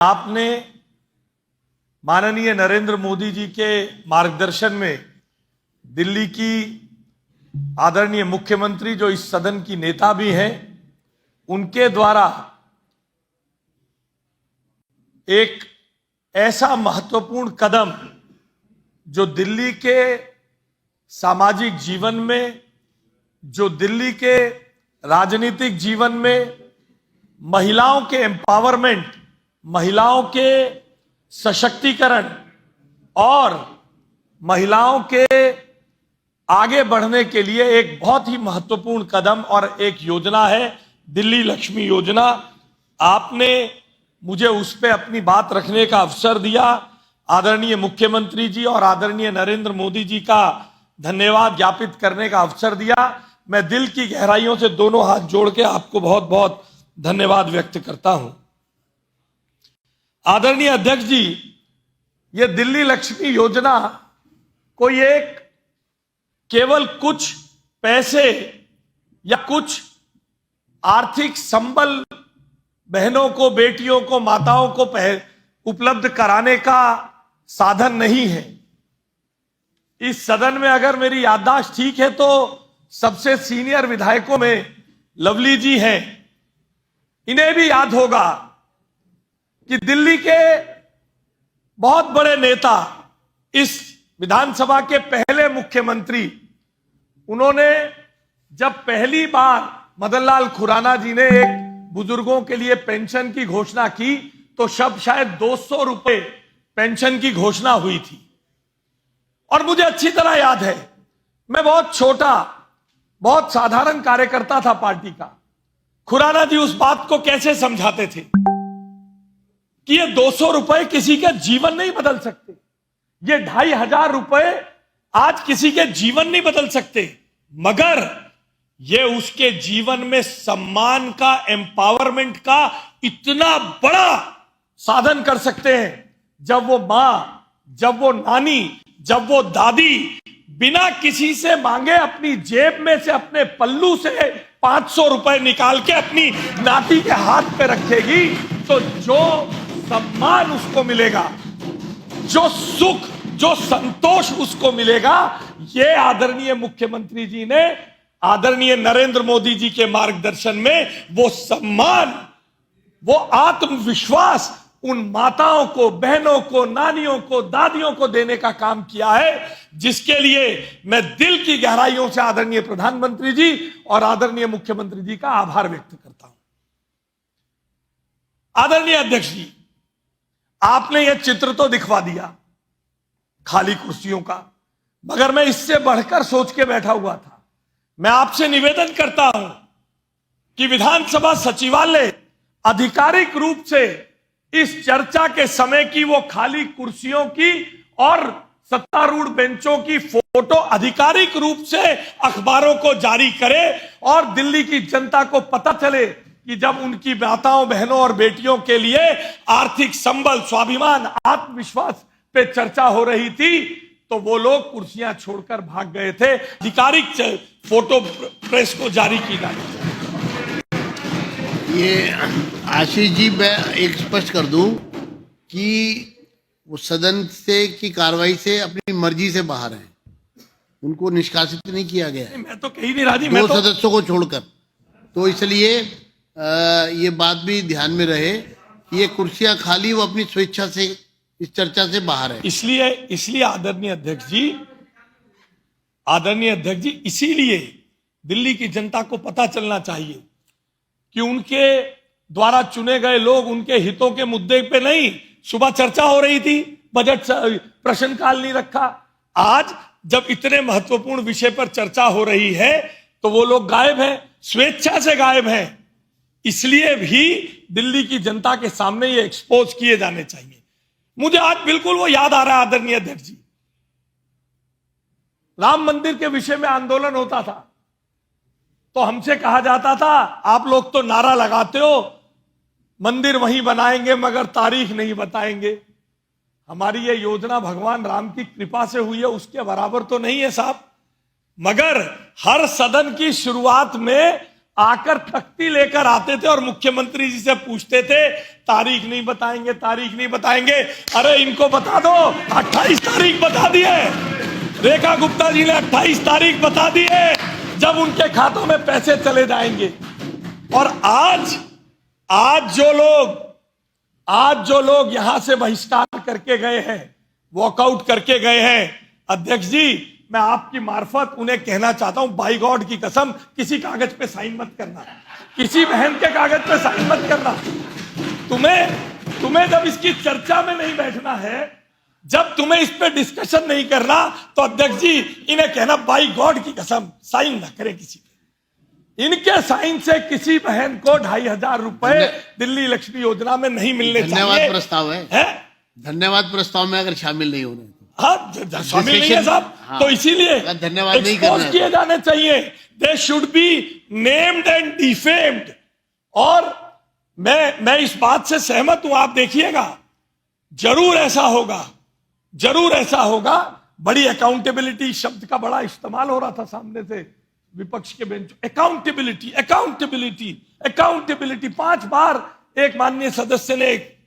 आपने माननीय नरेंद्र मोदी जी के मार्गदर्शन में दिल्ली की आदरणीय मुख्यमंत्री, जो इस सदन की नेता भी हैं, उनके द्वारा एक ऐसा महत्वपूर्ण कदम जो दिल्ली के सामाजिक जीवन में, जो दिल्ली के राजनीतिक जीवन में महिलाओं के एम्पावरमेंट, महिलाओं के सशक्तिकरण और महिलाओं के आगे बढ़ने के लिए एक बहुत ही महत्वपूर्ण कदम और एक योजना है दिल्ली लक्ष्मी योजना। आपने मुझे उस पर अपनी बात रखने का अवसर दिया। आदरणीय मुख्यमंत्री जी और आदरणीय नरेंद्र मोदी जी का धन्यवाद ज्ञापित करने का अवसर दिया। मैं दिल की गहराइयों से दोनों हाथ जोड़ के आपको बहुत बहुत धन्यवाद व्यक्त करता हूं। आदरणीय अध्यक्ष जी, ये दिल्ली लक्ष्मी योजना कोई एक केवल कुछ पैसे या कुछ आर्थिक संबल बहनों को, बेटियों को, माताओं को उपलब्ध कराने का साधन नहीं है। इस सदन में अगर मेरी याददाश्त ठीक है तो सबसे सीनियर विधायकों में लवली जी हैं। इन्हें भी याद होगा कि दिल्ली के बहुत बड़े नेता, इस विधानसभा के पहले मुख्यमंत्री, उन्होंने जब पहली बार मदन लाल खुराना जी ने एक बुजुर्गों के लिए पेंशन की घोषणा की तो शायद 200 रुपए पेंशन की घोषणा हुई थी। और मुझे अच्छी तरह याद है, मैं बहुत छोटा, बहुत साधारण कार्यकर्ता था पार्टी का। खुराना जी उस बात को कैसे समझाते थे कि ये 200 रुपए किसी का जीवन नहीं बदल सकते, ये 2500 रुपए आज किसी के जीवन नहीं बदल सकते, मगर ये उसके जीवन में सम्मान का, एम्पावरमेंट का इतना बड़ा साधन कर सकते हैं। जब वो मां, जब वो नानी, जब वो दादी बिना किसी से मांगे अपनी जेब में से, अपने पल्लू से 500 रुपए निकाल के अपनी नाती के हाथ पे रखेगी, तो जो सम्मान उसको मिलेगा, जो सुख, जो संतोष उसको मिलेगा, ये आदरणीय मुख्यमंत्री जी ने आदरणीय नरेंद्र मोदी जी के मार्गदर्शन में वो सम्मान, वो आत्मविश्वास उन माताओं को, बहनों को, नानियों को, दादियों को देने का काम किया है, जिसके लिए मैं दिल की गहराइयों से आदरणीय प्रधानमंत्री जी और आदरणीय मुख्यमंत्री जी का आभार व्यक्त करता हूं। आदरणीय अध्यक्ष जी, आपने यह चित्र तो दिखवा दिया खाली कुर्सियों का, मगर मैं इससे बढ़कर सोच के बैठा हुआ था। मैं आपसे निवेदन करता हूं कि विधानसभा सचिवालय आधिकारिक रूप से इस चर्चा के समय की वो खाली कुर्सियों की और सत्तारूढ़ बेंचों की फोटो आधिकारिक रूप से अखबारों को जारी करे और दिल्ली की जनता को पता चले कि जब उनकी माताओं, बहनों और बेटियों के लिए आर्थिक संबल, स्वाभिमान, आत्मविश्वास पे चर्चा हो रही थी तो वो लोग कुर्सियां छोड़कर भाग गए थे। आधिकारिक फोटो प्रेस को जारी की जानी। ये आशीष जी, मैं एक स्पष्ट कर दूं कि वो सदन से की कार्रवाई से अपनी मर्जी से बाहर हैं, उनको निष्कासित नहीं किया गया। मैं तो कहीं नहीं राजी, दो सदस्यों को छोड़कर, तो इसलिए ये बात भी ध्यान में रहे कि ये कुर्सियां खाली, वो अपनी स्वेच्छा से इस चर्चा से बाहर है। इसलिए आदरणीय अध्यक्ष जी, इसीलिए दिल्ली की जनता को पता चलना चाहिए कि उनके द्वारा चुने गए लोग उनके हितों के मुद्दे पे नहीं, सुबह चर्चा हो रही थी, बजट प्रश्नकाल नहीं रखा। आज जब इतने महत्वपूर्ण विषय पर चर्चा हो रही है तो वो लोग गायब हैं, स्वेच्छा से गायब हैं। इसलिए भी दिल्ली की जनता के सामने ये एक्सपोज किए जाने चाहिए। मुझे आज बिल्कुल वो याद आ रहा है आदरणीय अध्यक्ष जी, राम मंदिर के विषय में आंदोलन होता था तो हमसे कहा जाता था, आप लोग तो नारा लगाते हो मंदिर वहीं बनाएंगे मगर तारीख नहीं बताएंगे। हमारी ये योजना भगवान राम की कृपा से हुई है, उसके बराबर तो नहीं है साहब, मगर हर सदन की शुरुआत में आकर तख्ती लेकर आते थे और मुख्यमंत्री जी से पूछते थे तारीख नहीं बताएंगे, तारीख नहीं बताएंगे। अरे इनको बता दो, 28 तारीख बता दिए, रेखा गुप्ता जी ने 28 तारीख बता दी है जब उनके खातों में पैसे चले जाएंगे। और आज जो लोग यहां से बहिष्कार करके गए हैं, वॉकआउट करके गए हैं, अध्यक्ष जी मैं आपकी मार्फत उन्हें कहना चाहता हूं, बाई गॉड की कसम किसी कागज पे साइन मत करना, किसी बहन के कागज पे साइन मत करना। तुम्हें जब इसकी चर्चा में नहीं बैठना है, जब तुम्हें इस पे डिस्कशन नहीं करना, तो अध्यक्ष जी इन्हें कहना बाई गॉड की कसम साइन ना करें किसी पे। इनके साइन से किसी बहन को 2,500 रुपए दिल्ली लक्ष्मी योजना में नहीं मिलने चाहिए। धन्यवाद प्रस्ताव है? धन्यवाद प्रस्ताव में अगर शामिल नहीं हो रहे तो हाँ शामिल नहीं है साहब। हाँ, तो इसीलिए धन्यवाद नहीं करना किए जाने चाहिए। They should be named and defamed. और मैं इस बात से सहमत हूं, आप देखिएगा जरूर ऐसा होगा। बड़ी अकाउंटेबिलिटी शब्द का बड़ा इस्तेमाल हो रहा था सामने से विपक्ष के बेंच। अकाउंटेबिलिटी 5 बार एक माननीय सदस्य ने एक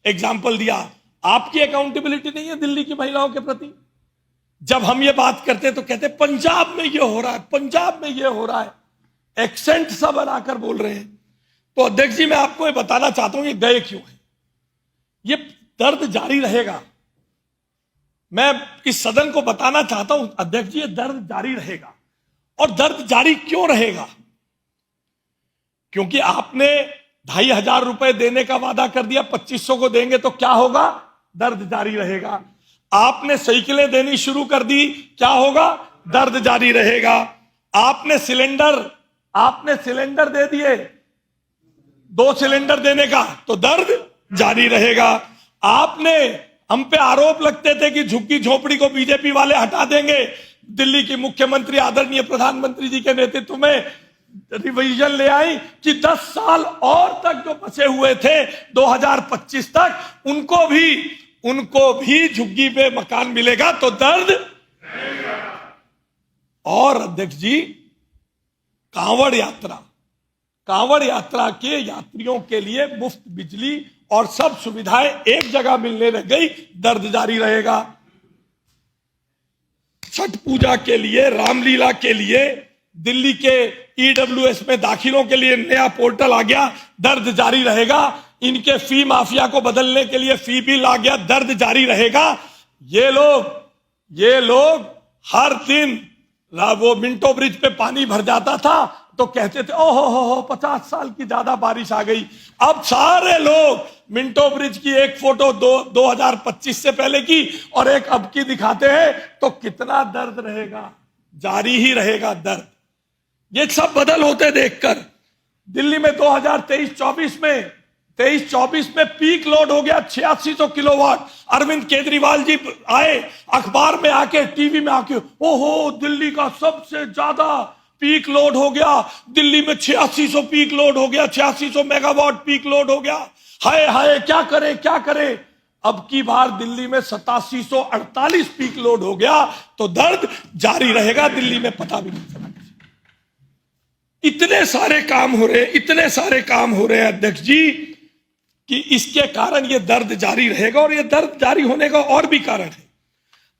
एग्जाम्पल दिया। आपकी अकाउंटेबिलिटी नहीं है दिल्ली की महिलाओं के प्रति? जब हम ये बात करते हैं तो कहते हैं पंजाब में ये हो रहा है, पंजाब में ये हो रहा है, एक्सेंट सा बनाकर बोल रहे हैं। तो अध्यक्ष जी मैं आपको ये बताना चाहता हूं ये गए क्यों है। ये दर्द जारी रहेगा। मैं इस सदन को बताना चाहता हूं अध्यक्ष जी, ये दर्द जारी रहेगा। और दर्द जारी क्यों रहेगा? क्योंकि आपने 2,500 रुपए देने का वादा कर दिया, 2,500 को देंगे तो क्या होगा? दर्द जारी रहेगा। आपने साइकिलें देनी शुरू कर दी, क्या होगा? दर्द जारी रहेगा। आपने सिलेंडर दे दिए, 2 सिलेंडर देने का, तो दर्द जारी रहेगा। आपने हम पे आरोप लगते थे कि झुग्गी झोपड़ी को बीजेपी वाले हटा देंगे। दिल्ली की मुख्यमंत्री आदरणीय प्रधानमंत्री जी के नेतृत्व में रिवीजन ले आई कि 10 साल और तक जो बचे हुए थे 2025 तक उनको भी झुग्गी पे मकान मिलेगा, तो दर्द। और अध्यक्ष जी कांवड़ यात्रा के यात्रियों के लिए मुफ्त बिजली और सब सुविधाएं एक जगह मिलने लग गई, दर्द जारी रहेगा। छठ पूजा के लिए, रामलीला के लिए दिल्ली के ईडब्ल्यूएस में दाखिलों के लिए नया पोर्टल आ गया, दर्द जारी रहेगा। इनके फी माफिया को बदलने के लिए फी बिल आ गया, दर्द जारी रहेगा। ये लोग हर दिन वो मिंटो ब्रिज पे पानी भर जाता था तो कहते थे ओहो हो 50 साल की ज्यादा बारिश आ गई। अब सारे लोग मिंटो ब्रिज की एक फोटो 2025 से पहले की और एक अब की दिखाते हैं, तो कितना दर्द रहेगा, जारी ही रहेगा दर्द। ये सब बदल होते देखकर दिल्ली में 2023-24 में पीक लोड हो गया 8600 किलोवाट। अरविंद केजरीवाल जी आए, अखबार में आके, टीवी में आके, ओहो दिल्ली का सबसे ज्यादा पीक लोड हो गया, दिल्ली में 8600 पीक लोड हो गया, 8600 मेगावाट पीक लोड हो गया। हाय हाय क्या करें। अब की बार दिल्ली में 8748 पीक लोड हो गया, तो दर्द जारी रहेगा। दिल्ली में पता भी नहीं चला। इतने सारे काम हो रहे हैं अध्यक्ष जी कि इसके कारण ये दर्द जारी रहेगा। और ये दर्द जारी होने का और भी कारण है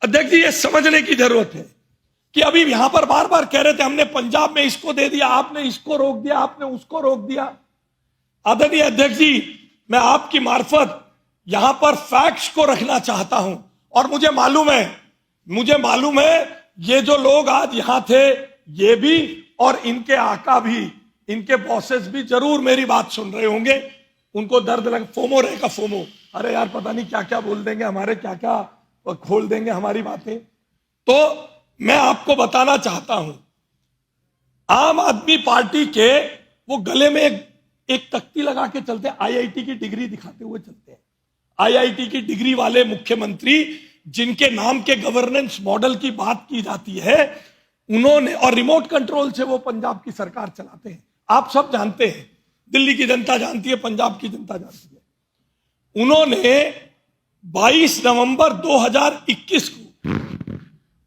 अध्यक्ष जी, ये समझने की जरूरत है कि अभी यहां पर बार बार कह रहे थे हमने पंजाब में इसको दे दिया, आपने इसको रोक दिया, आपने उसको रोक दिया। आदरणीय अध्यक्ष जी मैं आपकी मार्फत यहां पर फैक्ट्स को रखना चाहता हूं। और मुझे मालूम है ये जो लोग आज यहां थे, ये भी और इनके आका भी, इनके बॉसेस भी जरूर मेरी बात सुन रहे होंगे। उनको दर्द लग, फोमो रहेगा, फोमो, अरे यार पता नहीं क्या क्या बोल देंगे हमारे, क्या क्या खोल देंगे हमारी बातें। तो मैं आपको बताना चाहता हूं, आम आदमी पार्टी के वो गले में एक तख्ती लगा के चलते हैं, आईआईटी की डिग्री दिखाते हुए चलते हैं। आईआईटी की डिग्री वाले मुख्यमंत्री जिनके नाम के गवर्नेंस मॉडल की बात की जाती है, उन्होंने, और रिमोट कंट्रोल से वो पंजाब की सरकार चलाते हैं। आप सब जानते हैं, दिल्ली की जनता जानती है, पंजाब की जनता जानती है। उन्होंने 22 नवंबर 2021 को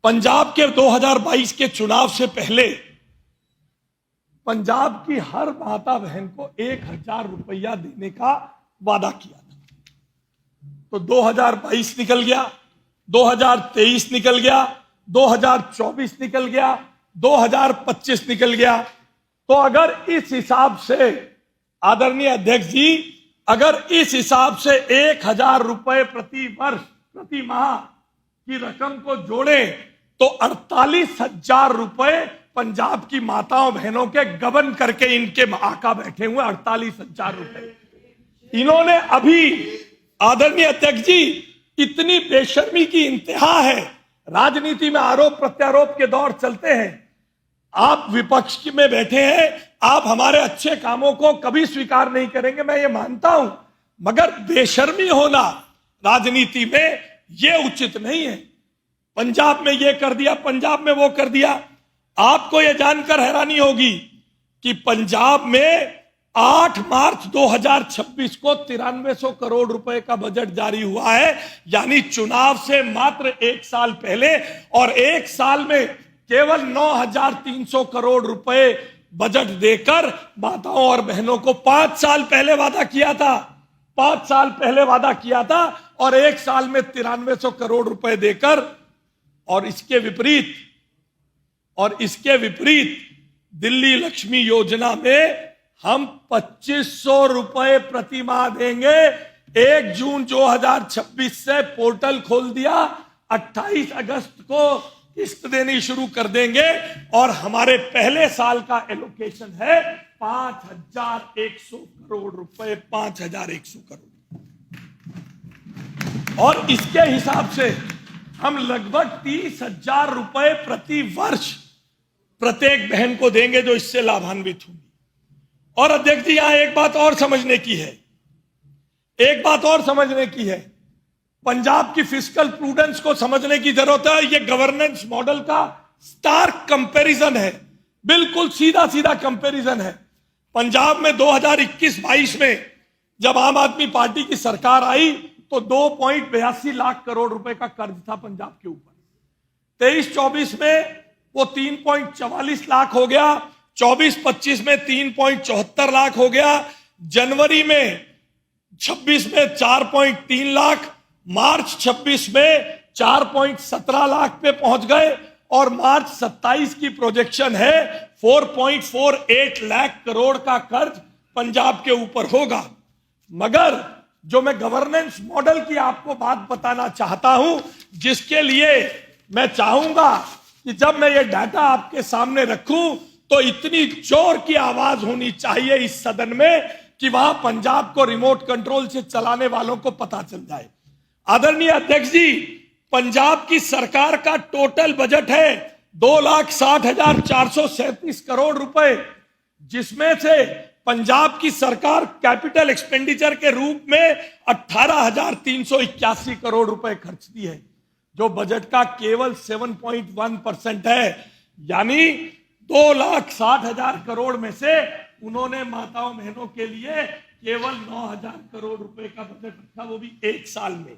पंजाब के 2022 के चुनाव से पहले पंजाब की हर माता बहन को 1,000 रुपया देने का वादा किया था। तो 2022 निकल गया, 2023 निकल गया, 2024 निकल गया, 2025 निकल गया। तो अगर इस हिसाब से आदरणीय अध्यक्ष जी, अगर इस हिसाब से 1,000 रुपए प्रति वर्ष प्रति माह की रकम को जोड़े तो 48,000 रुपए पंजाब की माताओं बहनों के गबन करके इनके आका बैठे हुए। 48,000 रुपए इन्होंने अभी, आदरणीय अध्यक्ष जी, इतनी बेशर्मी की इंतहा है। राजनीति में आरोप प्रत्यारोप के दौर चलते हैं। आप विपक्ष में बैठे हैं, आप हमारे अच्छे कामों को कभी स्वीकार नहीं करेंगे, मैं ये मानता हूं, मगर बेशर्मी होना राजनीति में ये उचित नहीं है। पंजाब में ये कर दिया, पंजाब में वो कर दिया। आपको ये जानकर हैरानी होगी कि पंजाब में 8 मार्च 2026 को 9300 करोड़ रुपए का बजट जारी हुआ है, यानी चुनाव से मात्र 1 साल पहले, और 1 साल में केवल 9,300 करोड़ रुपए बजट देकर माताओं और बहनों को 5 साल पहले वादा किया था, 5 साल पहले वादा किया था, और 1 साल में 9300 करोड़ रुपए देकर, और इसके विपरीत दिल्ली लक्ष्मी योजना में हम 2,500 रुपए प्रति माह देंगे। 1 जून 2026 से पोर्टल खोल दिया, 28 अगस्त को किस्त देनी शुरू कर देंगे, और हमारे पहले साल का एलोकेशन है 5,100 करोड़ रुपए, 5,100 करोड़। और इसके हिसाब से हम लगभग 30,000 रुपए प्रति वर्ष प्रत्येक बहन को देंगे जो इससे लाभान्वित होंगी। और अध्यक्ष जी, यहां एक बात और समझने की है, एक बात और समझने की है। पंजाब की फिस्कल प्रूडेंस को समझने की जरूरत है। यह गवर्नेंस मॉडल का स्टार्क कंपैरिजन है, बिल्कुल सीधा सीधा कंपैरिजन है। पंजाब में 2021-22 में जब आम आदमी पार्टी की सरकार आई तो 2.82 लाख करोड़ रुपए का कर्ज था पंजाब के ऊपर। 23-24 में वो 3.44 लाख हो गया, 24-25 में 3.74 लाख हो गया, जनवरी में 26 में 4.3 लाख, मार्च 26 में 4.17 लाख पे पहुंच गए, और मार्च 27 की प्रोजेक्शन है 4.48 लाख करोड़ का कर्ज पंजाब के ऊपर होगा। मगर जो मैं गवर्नेंस मॉडल की आपको बात बताना चाहता हूं, जिसके लिए मैं चाहूंगा कि जब मैं ये डाटा आपके सामने रखूं तो इतनी जोर की आवाज होनी चाहिए इस सदन में कि वहां पंजाब को रिमोट कंट्रोल से चलाने वालों को पता चल जाए। आदरणीय अध्यक्ष जी, पंजाब की सरकार का टोटल बजट है 2,60,437 करोड़ रुपए, जिसमें से पंजाब की सरकार कैपिटल एक्सपेंडिचर के रूप में 18,381 करोड़ रुपए खर्चती है, जो बजट का केवल 7.1% है। यानी 2,60,000 करोड़ में से उन्होंने माताओं बहनों के लिए केवल 9,000 करोड़ रुपए का बजट रखा, वो भी 1 साल में।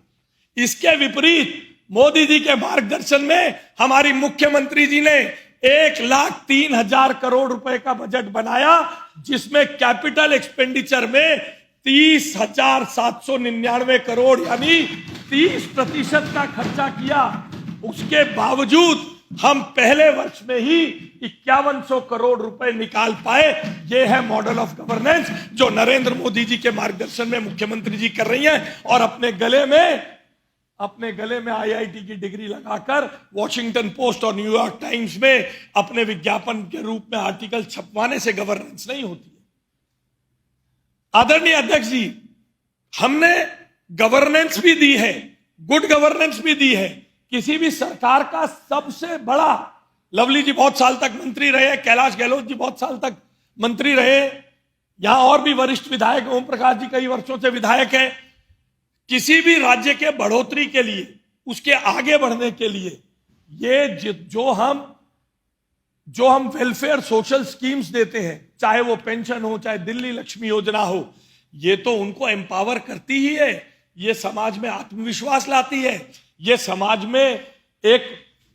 इसके विपरीत मोदी जी के मार्गदर्शन में हमारी मुख्यमंत्री जी ने 1,03,000 करोड़ रुपए का बजट बनाया, जिसमें कैपिटल एक्सपेंडिचर में 30,799 करोड़ यानी 30% का खर्चा किया। उसके बावजूद हम पहले वर्ष में ही 5,100 करोड़ रुपए निकाल पाए। यह है मॉडल ऑफ गवर्नेंस जो नरेंद्र मोदी जी के मार्गदर्शन में मुख्यमंत्री जी कर रही हैं, और अपने गले में IIT की डिग्री लगाकर वॉशिंगटन पोस्ट और न्यूयॉर्क टाइम्स में अपने विज्ञापन के रूप में आर्टिकल छपवाने से गवर्नेंस नहीं होती है। आदरणीय अध्यक्ष जी, हमने गवर्नेंस भी दी है, गुड गवर्नेंस भी दी है। किसी भी सरकार का सबसे बड़ा, लवली जी बहुत साल तक मंत्री रहे, कैलाश गहलोत जी बहुत साल तक मंत्री रहे, यहां और भी वरिष्ठ विधायक, ओम प्रकाश जी कई वर्षों से विधायक हैं। किसी भी राज्य के बढ़ोतरी के लिए, उसके आगे बढ़ने के लिए, ये जो हम वेलफेयर सोशल स्कीम्स देते हैं, चाहे वो पेंशन हो, चाहे दिल्ली लक्ष्मी योजना हो, ये तो उनको एम्पावर करती ही है, ये समाज में आत्मविश्वास लाती है, ये समाज में एक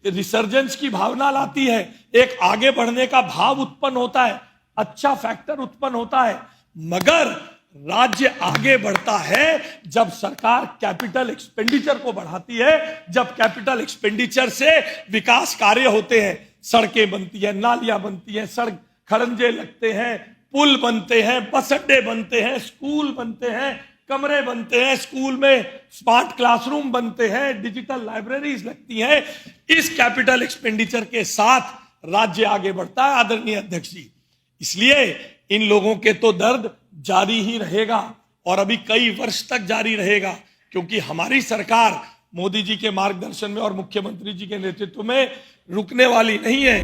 रिसर्जेंस की भावना लाती है, एक आगे बढ़ने का भाव उत्पन्न होता है, अच्छा फैक्टर उत्पन्न होता है। मगर राज्य आगे बढ़ता है जब सरकार कैपिटल एक्सपेंडिचर को बढ़ाती है, जब कैपिटल एक्सपेंडिचर से विकास कार्य होते हैं, सड़कें बनती हैं, नालियां बनती हैं, सड़क खड़ंजे लगते हैं, पुल बनते हैं, बस अड्डे बनते हैं, स्कूल बनते हैं, कमरे बनते हैं, स्कूल में स्मार्ट क्लासरूम बनते हैं, डिजिटल लाइब्रेरीज लगती हैं। इस कैपिटल एक्सपेंडिचर के साथ राज्य आगे बढ़ता है आदरणीय अध्यक्ष जी। इसलिए इन लोगों के तो दर्द जारी ही रहेगा और अभी कई वर्ष तक जारी रहेगा, क्योंकि हमारी सरकार मोदी जी के मार्गदर्शन में और मुख्यमंत्री जी के नेतृत्व में रुकने वाली नहीं है।